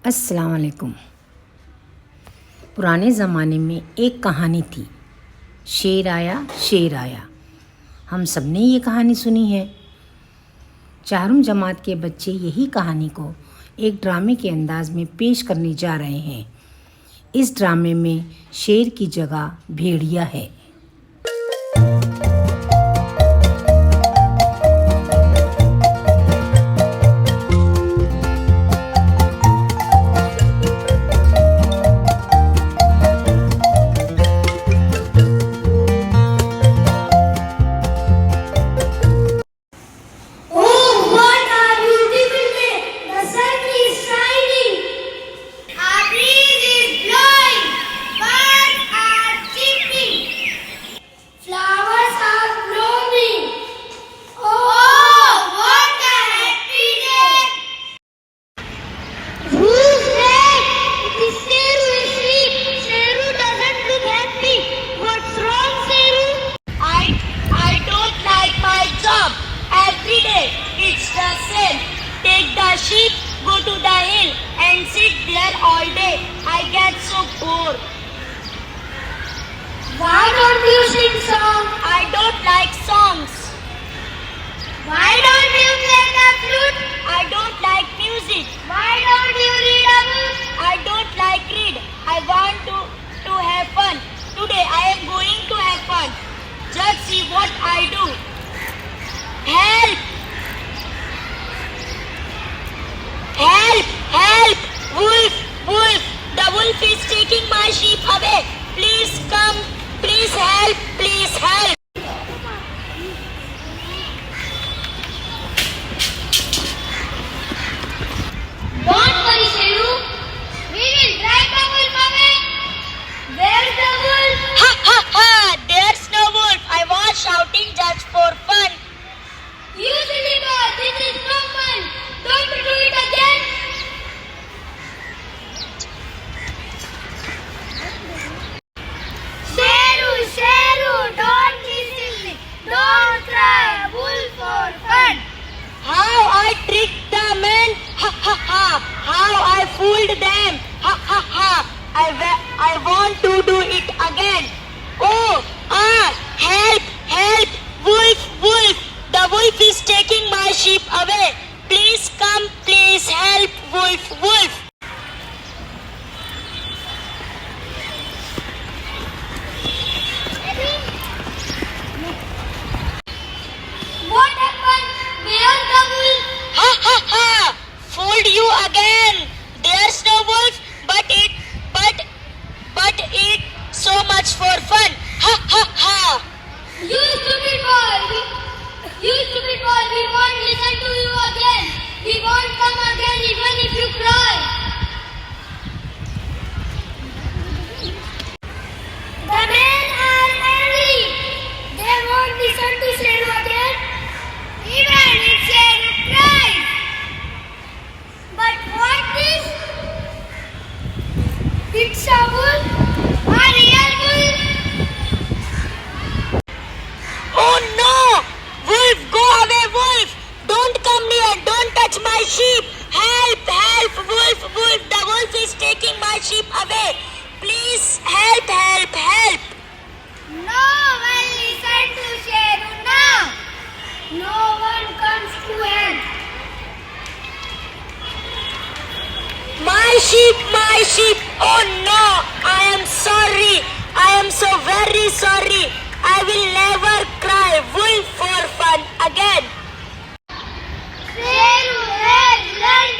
अस्सलाम वालेकुम। पुराने ज़माने में एक कहानी थी, शेर आया शेर आया। हम सब ने ये कहानी सुनी है। चारों जमात के बच्चे यही कहानी को एक ड्रामे के अंदाज में पेश करने जा रहे हैं। इस ड्रामे में शेर की जगह भेड़िया है। Take the sheep, go to the hill and sit there all day. I get so bored. Why don't you sing songs? I don't like songs. Why don't you play the flute? I don't like music. Why don't you read a book? I don't like read. I want to have fun. Today I am going to have fun. Just see what I do. Help! Help! Help! Wolf! Wolf! The wolf is taking my sheep away. Please come. Please help. Please help. Don't worry, Sheru. We will drive the wolf away. Where's the wolf? Ha ha ha! There's no wolf. I was shouting just for fun. You silly boy, this is no fun. Don't do it again. Sheru, Sheru, don't be silly. Don't try wolf for fun. How I tricked the men. Ha ha ha! How I fooled them. Ha ha ha! I want to do it again. Oh! Ah! Help! Help! Wolf! Wolf! The wolf is taking my sheep away. Please come. Please help. Wolf! Wolf! What happened? Where's the wolf? Ha ha ha! Fooled you again. There's no wolf, but it so much for fun. Ha ha ha! You stupid boy! You stupid boy! We won't listen to you again. We won't come again even if you cry. The men are angry. They won't listen to Sheru again even if Sheru cries. But what is? It's a wolf. A real wolf. Oh no! Wolf, go away, wolf! Don't come near, don't touch my sheep! Help, help, wolf, wolf! The wolf is taking my sheep away! Please help, help, help! No one listen to Sheru now. No one comes to help. My sheep, my sheep! Oh no! I am sorry! I am so very sorry! I will never cry wolf for fun again! Sheru has learned